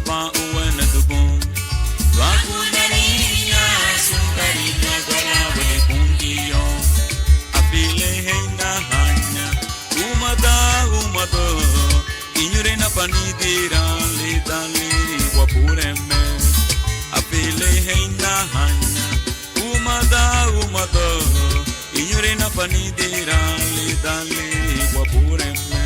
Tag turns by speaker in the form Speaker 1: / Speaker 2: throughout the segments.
Speaker 1: pa uwena dubon Wakunarinya sungarinya galawe pungiyo Apile heina hanya umada Inyure na panidira lidali wapureme Apile heina hanya umada Inyure na panidira lidali wapureme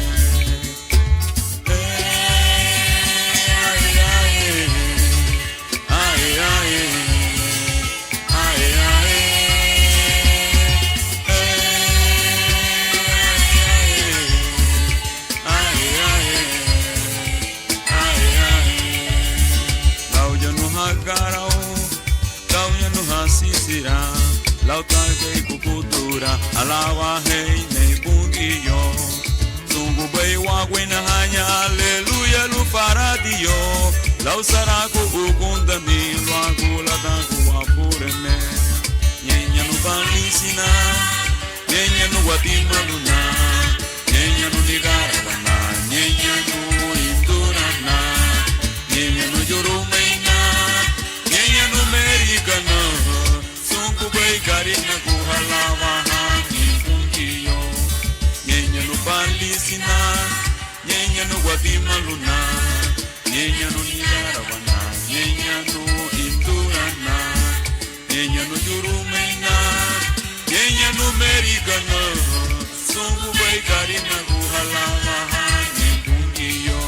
Speaker 1: Lautage kukutura alawa hei nei pungiyo Sungu bei wagwena hanya aleluya lu faradio Lau saraku ukunda milu agula dangu wapureme Nyenya nu balisina Nyenya nu watima luna Nyenya nu nigarabana Nyenya nu indurana Nyenya nu jurumeina Nyenya nu merikana Kubai karina kuhalawa hani pungiyo Nyenya nu balisina Nyenya nu watima luna Nyenya nu nigarawana Nyenya nu indurana Nyenya nu jurumeina Nyenya nu merikana Kubai karina kuhalawa hani pungiyo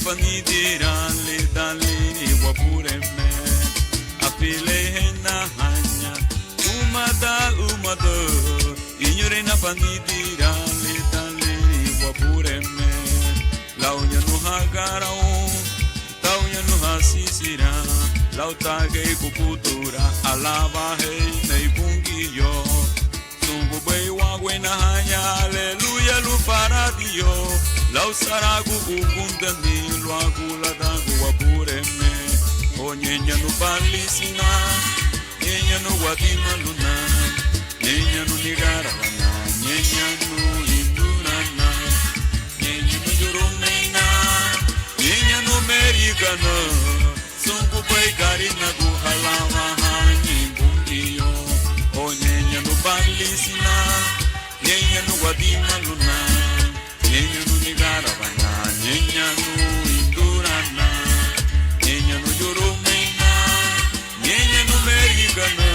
Speaker 1: Panidira le dali wapureme Apile hena hanya umada Inyure na panidira le dali wapureme Launya nu hagarao Taunya nu hasisira Lautage kukutura alaba hei nei pungiyo Sungu bei wagwena hanya aleluya lu faradio Lau saragu ukunda milu agula dangu wapureme O nyenya nu balisina Nyenya nu watima luna Nyenya nu nigaravana Nyenya nu indurana Nyenya nu jurumeina Nyenya nu merikana Sungu pai karina kuhalawa hani bungiyo O nyenya nu balisina Nyenya nu watima luna Nyenya nu nigaravana, nyenya nu indurana Nyenya nu jurumeina, nyenya nu merikana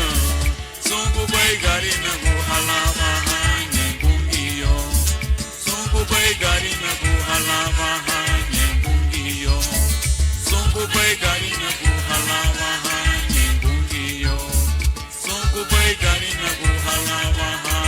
Speaker 1: Sungu bai garina kuhalawa hanye bungiyo Sungu bai garina kuhalawa hanye bungiyo Sungu bai garina kuhalawa hanye bungiyo Sungu bai garina kuhalawa hanye